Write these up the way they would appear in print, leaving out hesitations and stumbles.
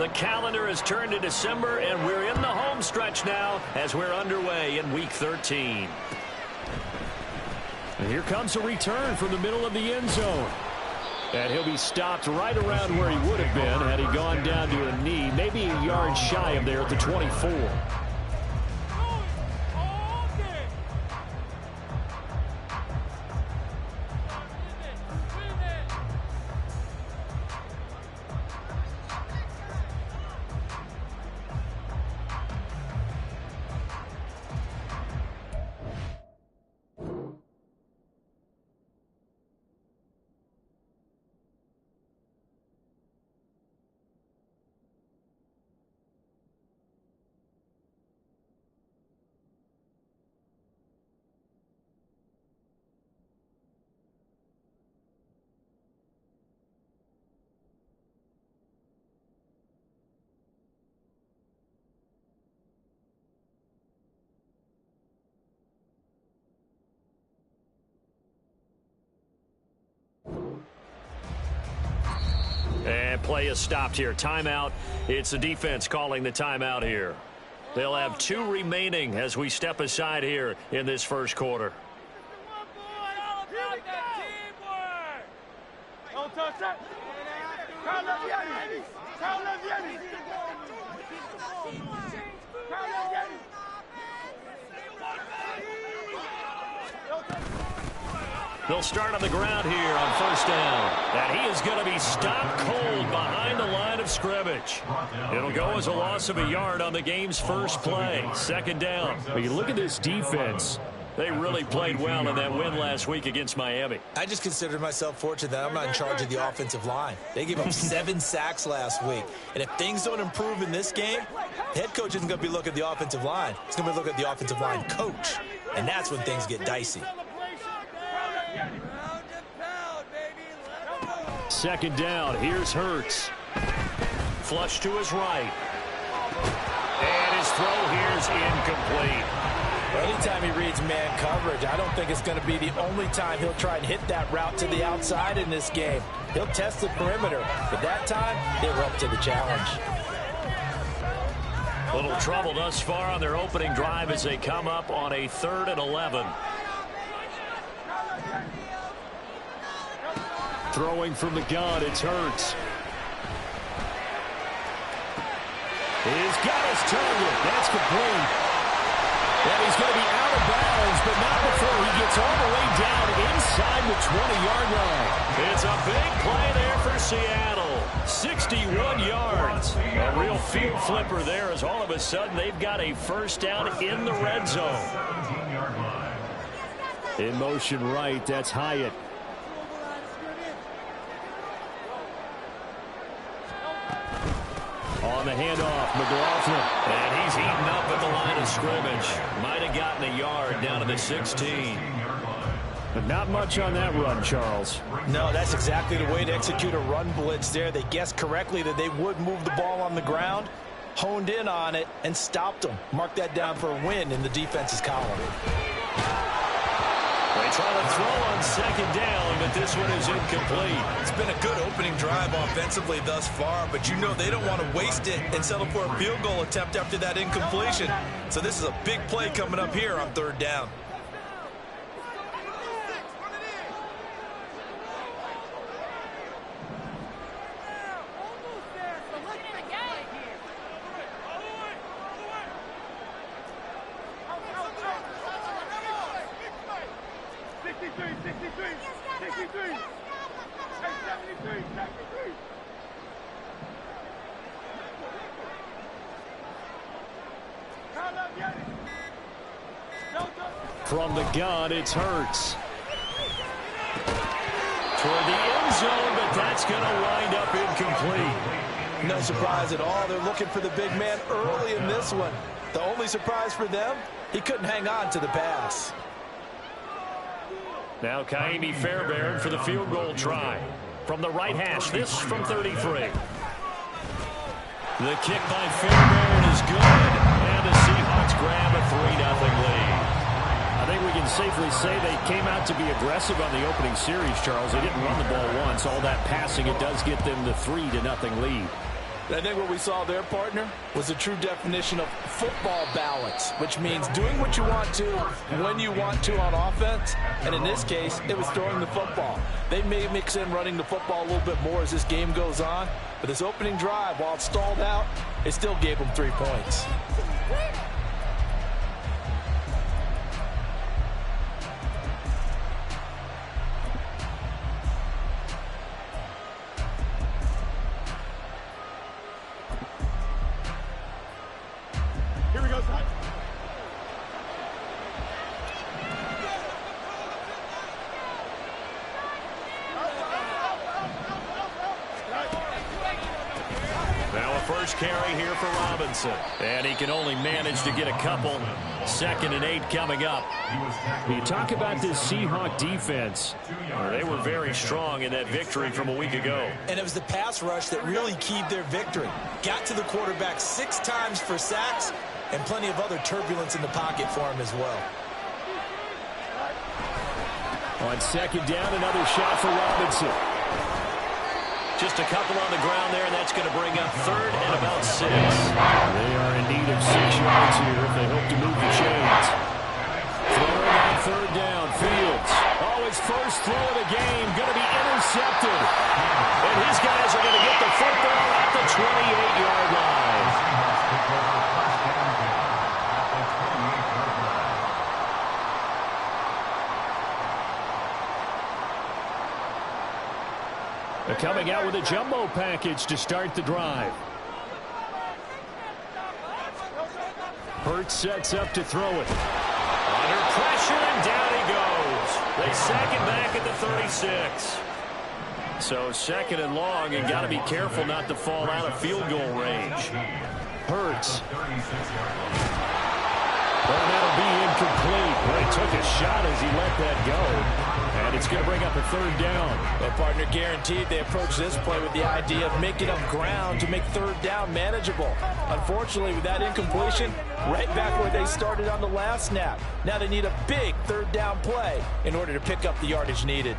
The calendar has turned to December, and we're in the home stretch now as we're underway in Week 13. And here comes a return from the middle of the end zone. And he'll be stopped right around where he would have been had he gone down to a knee, maybe a yard shy of there at the 24. And play is stopped here. Timeout. It's the defense calling the timeout here. They'll have 2 remaining as we step aside here in this first quarter. They'll start on the ground here on first down. And he is going to be stopped cold behind the line of scrimmage. It'll go as a loss of a yard on the game's first play. Second down. When you look at this defense, they really played well in that win last week against Miami. I just consider myself fortunate that I'm not in charge of the offensive line. They gave up 7 sacks last week. And if things don't improve in this game, the head coach isn't going to be looking at the offensive line. He's going to be looking at the offensive line coach. And that's when things get dicey. second down. Here's Hurts. Flush to his right. And his throw here is incomplete. Anytime he reads man coverage, I don't think it's going to be the only time he'll try and hit that route to the outside in this game. He'll test the perimeter, but that time they were up to the challenge. Little trouble thus far on their opening drive as they come up on a 3rd and 11. Throwing from the gun, it's Hurts. He's got his target. That's complete. And he's going to be out of bounds, but not before he gets all the way down inside the 20-yard line. It's a big play there for Seattle. 61 yards. A real field flipper there as all of a sudden they've got a first down in the red zone. In motion right, that's Hyatt. On the handoff, McLaughlin. And he's eaten up at the line of scrimmage. Might have gotten a yard down to the 16. But not much on that run, Charles. No, that's exactly the way to execute a run blitz there. They guessed correctly that they would move the ball on the ground, honed in on it, and stopped them. Mark that down for a win in the defense's column. They try to throw on second down, but this one is incomplete. It's been a good opening drive offensively thus far, but you know they don't want to waste it and settle for a field goal attempt after that incompletion. So this is a big play coming up here on 3rd down. From the gun, it's Hurts. Toward the end zone, but that's going to wind up incomplete. No surprise at all. They're looking for the big man early in this one. The only surprise for them, he couldn't hang on to the pass. Now Ka'imi Fairbairn for the field goal try. From the right hash, this from 33. The kick by Fairbairn is good. And the Seahawks grab a 3-0 lead. I think we can safely say they came out to be aggressive on the opening series, Charles. They didn't run the ball once. All that passing, it does get them the 3-0 lead. I think what we saw there, partner, was a true definition of football balance, which means doing what you want to, when you want to on offense. And in this case, it was throwing the football. They may mix in running the football a little bit more as this game goes on. But this opening drive, while it stalled out, it still gave them 3 points. First carry here for Robinson. And he can only manage to get a couple. 2nd and 8 coming up. You talk about this Seahawk defense. They were very strong in that victory from a week ago. And it was the pass rush that really keyed their victory. Got to the quarterback 6 times for sacks and plenty of other turbulence in the pocket for him as well. On 2nd down, another shot for Robinson. Just a couple on the ground there, and that's going to bring up 3rd and about 6. They are in need of 6 yards here if they hope to move the chains. Throwing on 3rd down, Fields. Oh, his first throw of the game, going to be intercepted. And his guys are going to get the football at the 28-yard line. They're coming out with a jumbo package to start the drive. Hurts sets up to throw it. Under pressure, and down he goes. They sack him back at the 36. So 2nd and long, and got to be careful not to fall out of field goal range. Hurts. Well, that'll be incomplete. But he took a shot as he let that go. And it's going to bring up a 3rd down. Well, partner, guaranteed they approach this play with the idea of making up ground to make 3rd down manageable. Unfortunately, with that incompletion, right back where they started on the last snap. Now they need a big 3rd down play in order to pick up the yardage needed.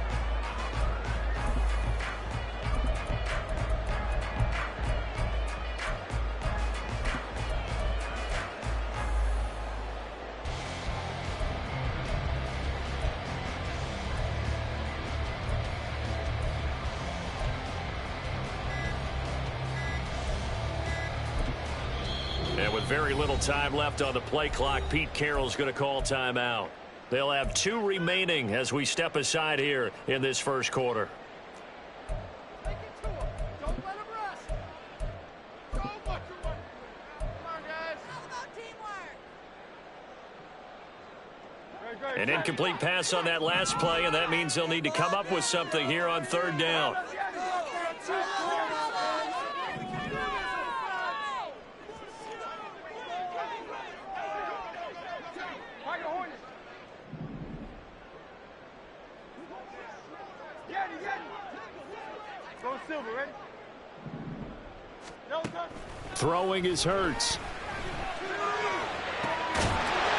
And with very little time left on the play clock, Pete Carroll's going to call timeout. They'll have 2 remaining as we step aside here in this first quarter. An incomplete pass on that last play, and that means they'll need to come up with something here on 3rd down. Throwing is Hurts.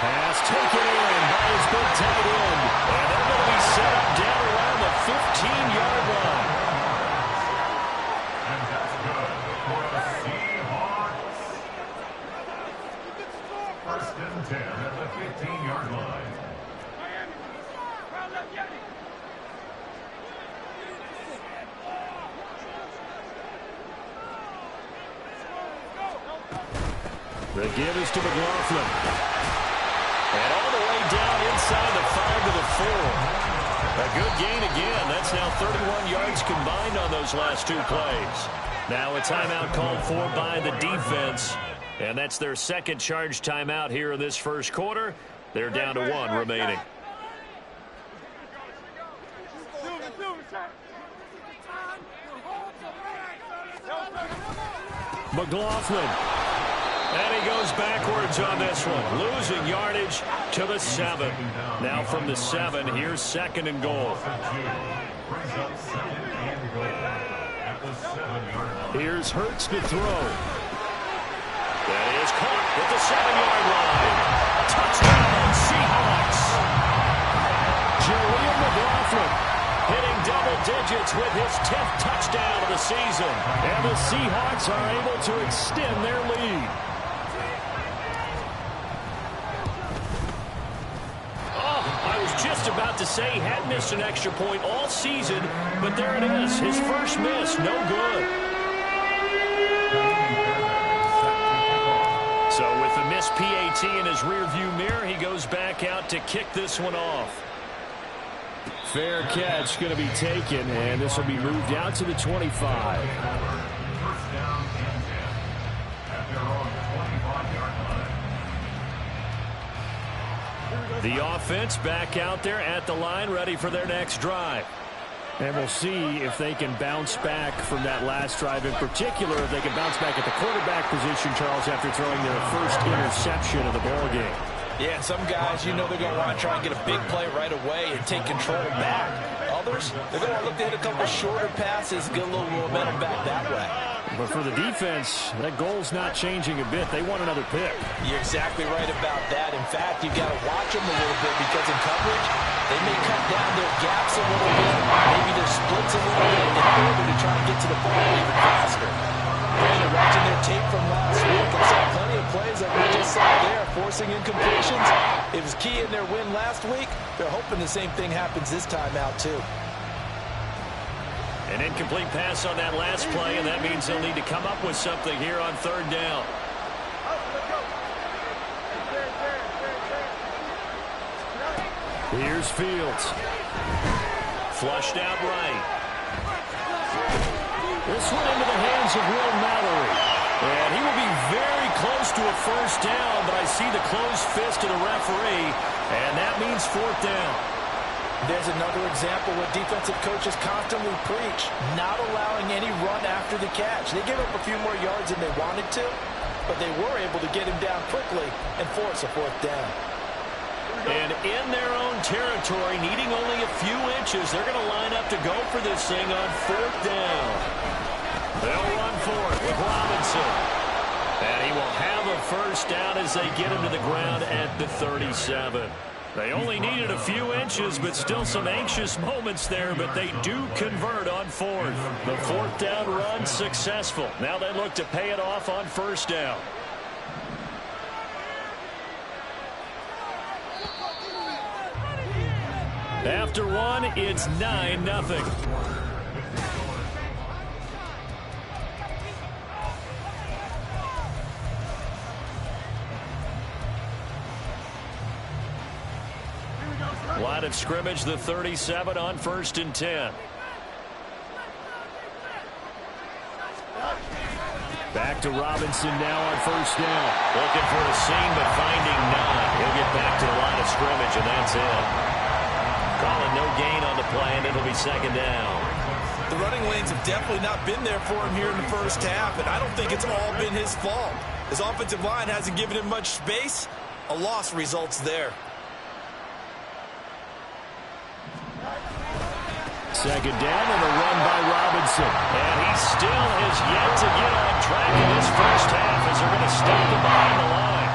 Pass taken in by his big tight end. And they're going to be set up down around the 15-yard line. And that's good for the Seahawks. 1st and 10 at the 15-yard line. The give is to McLaughlin. And all the way down inside the 5 to the 4. A good gain again. That's now 31 yards combined on those last 2 plays. Now a timeout called for by the defense. And that's their 2nd charge timeout here in this first quarter. They're down to 1 remaining. McLaughlin. And he goes backwards on this one, losing yardage to the 7. Now from the 7, here's 2nd and goal. Here's Hurts to throw. That is caught at the 7-yard line. Touchdown, Seahawks. Jaleel McLaughlin. hitting double digits with his 10th touchdown of the season. And the Seahawks are able to extend their lead. I was just about to say he had missed an extra point all season, but there it is. His first miss, no good. So with the missed PAT in his rearview mirror, he goes back out to kick this one off. Fair catch going to be taken, and this will be moved out to the 25. First down and 10 at their own 25-yard line. The offense back out there at the line, ready for their next drive. And we'll see if they can bounce back from that last drive, in particular if they can bounce back at the quarterback position, Charles, after throwing their first interception of the ballgame. Yeah, some guys, you know they're going to want to try and get a big play right away and take control back. Others, they're going to look to hit a couple shorter passes, get a little momentum back that way. But for the defense, that goal's not changing a bit. They want another pick. You're exactly right about that. In fact, you've got to watch them a little bit because in coverage, they may cut down their gaps a little bit, maybe their splits a little bit in order to try and get to the ball even faster. And watching their tape from last week, I saw plenty of plays that we just saw there, forcing incompletions. It was key in their win last week. They're hoping the same thing happens this time out, too. An incomplete pass on that last play, and that means they'll need to come up with something here on third down. Here's Fields. Flushed out right. This one into the hands of Will Mallory. And he will be very close to a first down, but I see the closed fist of the referee, and that means fourth down. There's another example what defensive coaches constantly preach, not allowing any run after the catch. They gave up a few more yards than they wanted to, but they were able to get him down quickly and force a fourth down. And in their own territory, needing only a few inches, they're going to line up to go for this thing on fourth down. They'll run for it with Robinson. And he will have a first down as they get him to the ground at the 37. They only needed a few inches, but still some anxious moments there, but they do convert on fourth. The fourth down run successful. Now they look to pay it off on first down. After one, it's 9-0. Line of scrimmage, the 37 on 1st and 10. Back to Robinson now on first down. Looking for a seam, but finding none. He'll get back to the line of scrimmage, and that's it. Calling no gain on the play, and it'll be second down. The running lanes have definitely not been there for him here in the first half, and I don't think it's all been his fault. His offensive line hasn't given him much space. A loss results there. Second down and a run by Robinson. And he still has yet to get on track in this first half as they're going to stop him behind the line.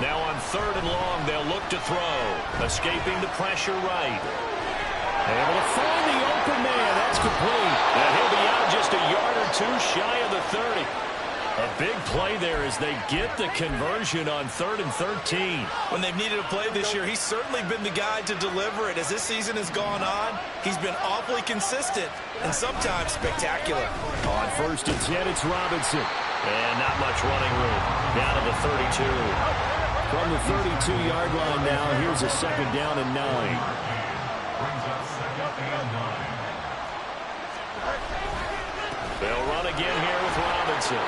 Now on third and long, they'll look to throw. Escaping the pressure right. Able to find the open man. That's complete. And he'll be out just a yard or two shy of the 30. A big play there as they get the conversion on 3rd and 13. When they've needed a play this year, he's certainly been the guy to deliver it. As this season has gone on, he's been awfully consistent and sometimes spectacular. On 1st and 10, it's Robinson. And not much running room. Down to the 32. From the 32-yard line now, here's a second down and 9. Brings up second and 9. They'll run again here with Robinson.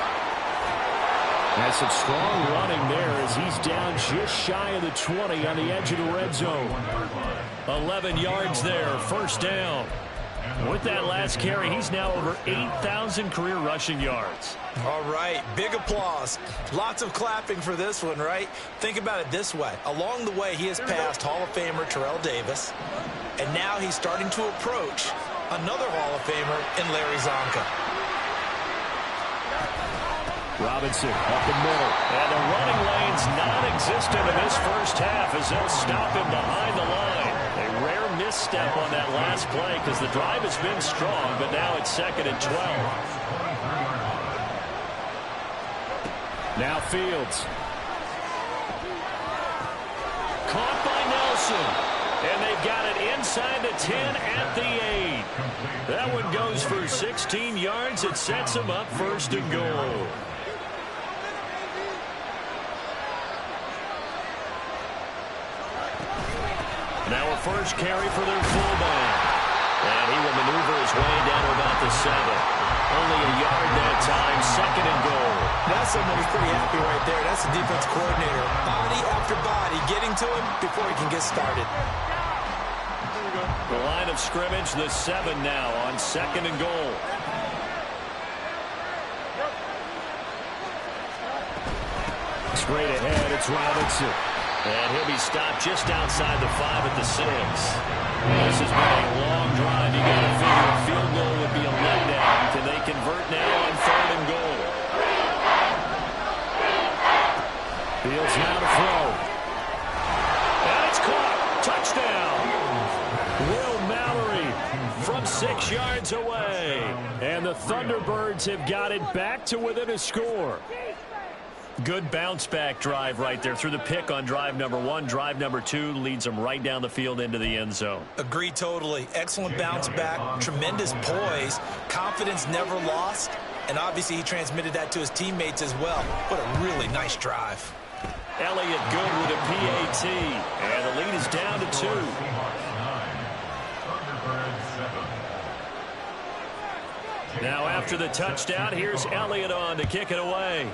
Has some strong running there as he's down just shy of the 20 on the edge of the red zone. 11 yards there, first down. With that last carry, he's now over 8,000 career rushing yards. All right, big applause. Lots of clapping for this one, right? Think about it this way. Along the way, he has passed Hall of Famer Terrell Davis, and now he's starting to approach another Hall of Famer in Larry Zonka. Robinson up the middle. And the running lane's non-existent in this first half as they'll stop him behind the line. A rare misstep on that last play because the drive has been strong, but now it's 2nd and 12. Now Fields. Caught by Nelson. And they've got it inside the 10 at the 8. That one goes for 16 yards. It sets them up 1st and goal. Now a first carry for their fullback. And he will maneuver his way down to about the 7. Only a yard that time, 2nd and goal. That's someone who's pretty happy right there. That's the defense coordinator. Body after body getting to him before he can get started. The line of scrimmage, the 7 now on 2nd and goal. Straight ahead, it's Robinson. And he'll be stopped just outside the 5 at the 6. This has been a long drive. You got to figure a field goal would be a letdown. Can they convert now on 3rd and goal? Fields now to throw. And it's caught. Touchdown. Will Mallory from 6 yards away. And the Thunderbirds have got it back to within a score. Good bounce-back drive right there through the pick on drive number 1. Drive number 2 leads them right down the field into the end zone. Agree totally. Excellent bounce back, tremendous poise, confidence never lost, and obviously he transmitted that to his teammates as well. What a really nice drive. Elliott good with a PAT, and the lead is down to 2. Now after the touchdown, here's Elliott on to kick it away.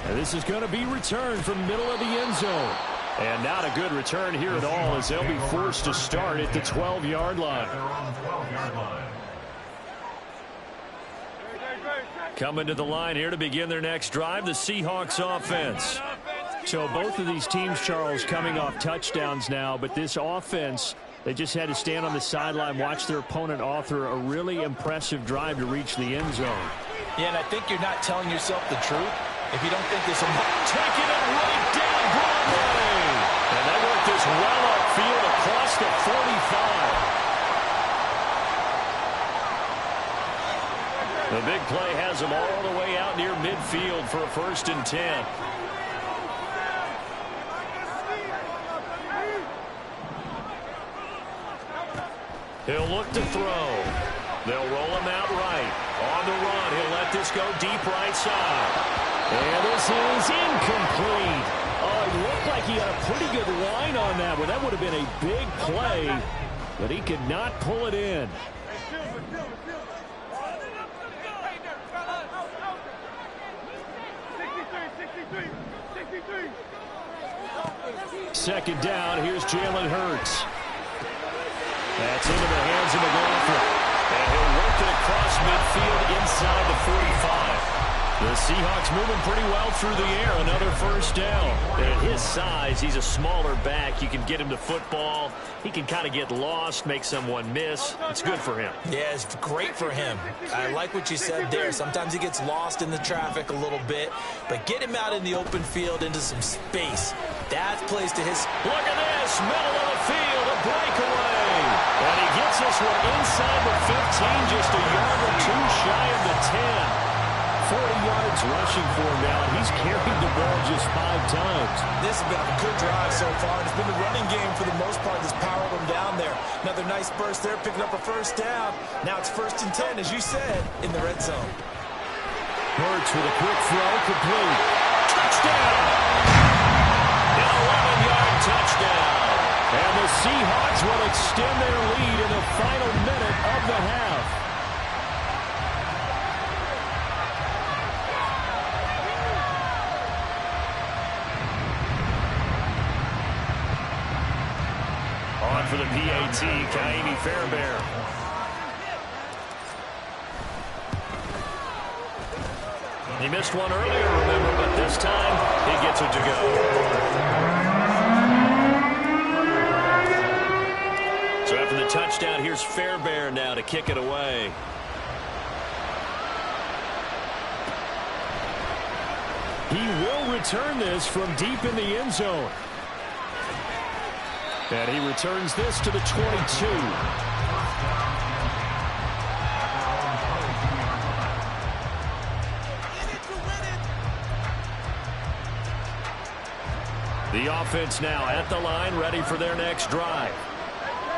And this is going to be returned from middle of the end zone. And not a good return here at all as they'll be forced to start at the 12-yard line. Coming to the line here to begin their next drive, the Seahawks offense. So both of these teams, Charles, coming off touchdowns now, but this offense, they just had to stand on the sideline, watch their opponent author a really impressive drive to reach the end zone. Yeah, and I think you're not telling yourself the truth if you don't think this will taking it right down Broadway. And they work this well upfield across the 45. The big play has them all the way out near midfield for a 1st and 10. He'll look to throw. They'll roll him out right. On the run, he'll let this go deep right side. And this is incomplete. Oh, it looked like he had a pretty good line on that one. That would have been a big play, but he could not pull it in. Second down, here's Jalen Hurts. That's into the hands of McLaughlin. And he'll work it across midfield inside the 45. The Seahawks moving pretty well through the air. Another 1st down. And at his size, he's a smaller back. You can get him to football. He can kind of get lost, make someone miss. It's good for him. Yeah, it's great for him. I like what you said there. Sometimes he gets lost in the traffic a little bit, but get him out in the open field into some space. That plays to his... Look at this. Middle of the field, a breakaway. And he gets this one inside the 15, just a yard or 2 shy of the 10. 40 yards rushing for him now, and he's carried the ball just 5 times. This has been a good drive so far. It's been the running game for the most part that's powered him down there. Another nice burst there, picking up a 1st down. Now it's 1st and 10, as you said, in the red zone. Hurts with a quick throw, complete. Touchdown! An 11-yard touchdown. And the Seahawks will extend their lead in the final minute of the half. On for the PAT, Kaimi Fairbairn. He missed one earlier, remember, but this time he gets it to go. So after the touchdown, here's Fairbairn now to kick it away. He will return this from deep in the end zone. And he returns this to the 22. The offense now at the line, ready for their next drive.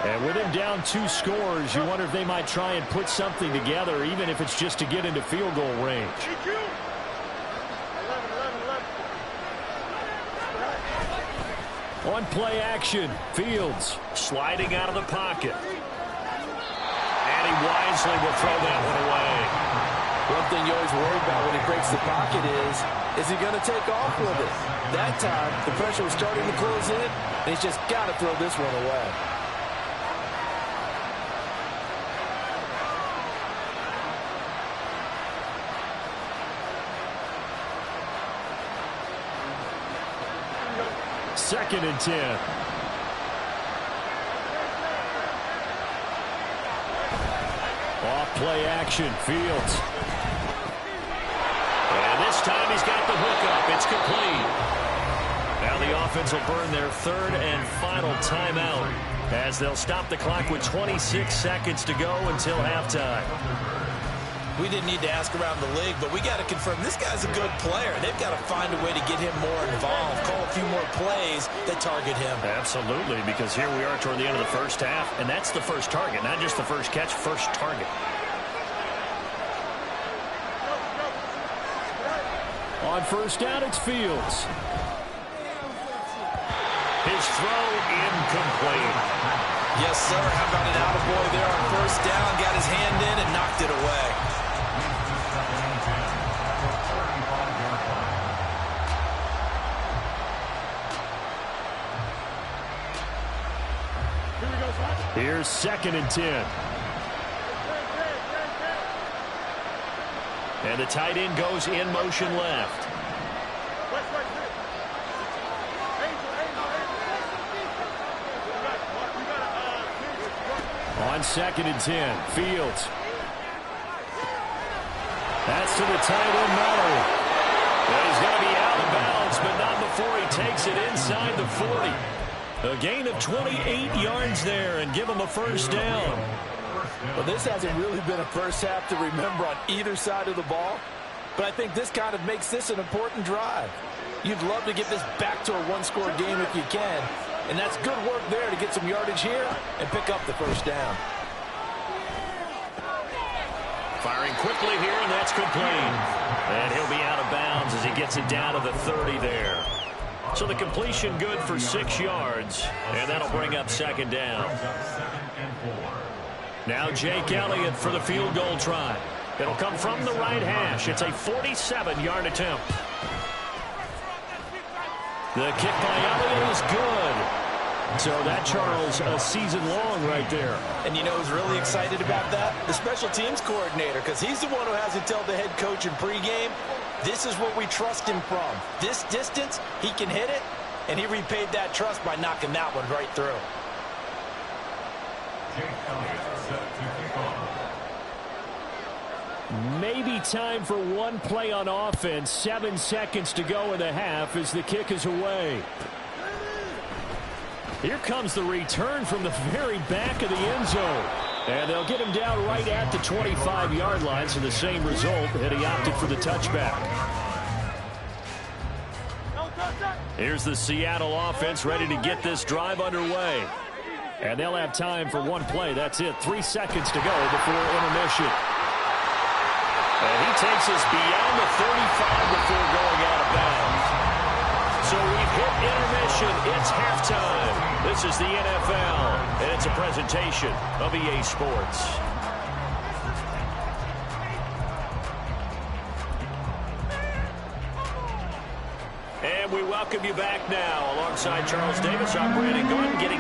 And with him down 2 scores, you wonder if they might try and put something together, even if it's just to get into field goal range. On play action, Fields sliding out of the pocket. And he wisely will throw that one away. One thing you always worry about when he breaks the pocket is he going to take off with it? That time, the pressure was starting to close in, and he's just got to throw this one away. Second and 10. Off play action, Fields. And this time he's got the hookup. It's complete. Now the offense will burn their 3rd and final timeout as they'll stop the clock with 26 seconds to go until halftime. We didn't need to ask around the league, but we got to confirm this guy's a good player. They've got to find a way to get him more involved, call a few more plays that target him. Absolutely, because here we are toward the end of the first half, and that's the first target, not just the first catch, first target. On first down, it's Fields. His throw incomplete. Yes, sir. How about an attaboy there on first down? Got his hand in and knocked it away. Here's 2nd and 10. And the tight end goes in motion left. On 2nd and 10, Fields. That's to the tight end, Mallory. And he's going to be out of bounds, but not before he takes it inside the 40. A gain of 28 yards there and give him a first down. Well, this hasn't really been a first half to remember on either side of the ball, but I think this kind of makes this an important drive. You'd love to get this back to a one-score game if you can, and that's good work there to get some yardage here and pick up the first down. Firing quickly here, and that's complete. And he'll be out of bounds as he gets it down to the 30 there. So the completion good for 6 yards, and that'll bring up 2nd down. Now Jake Elliott for the field goal try. It'll come from the right hash. It's a 47-yard attempt. The kick by Elliott is good. So that, Charles, a season long right there. And you know who's really excited about that? The special teams coordinator, because he's the one who has to tell the head coach in pregame, this is what we trust him from. This distance, he can hit it, and he repaid that trust by knocking that one right through. Maybe time for one play on offense. 7 seconds to go in the half as the kick is away. Here comes the return from the very back of the end zone. And they'll get him down right at the 25-yard line, so the same result, and he opted for the touchback. Here's the Seattle offense ready to get this drive underway. And they'll have time for one play. That's it. 3 seconds to go before intermission. And he takes us beyond the 35 before going out of bounds. So we've hit intermission. It's halftime. This is the NFL, and it's a presentation of EA Sports. And we welcome you back now. Alongside Charles Davis, I'm Brandon Gordon getting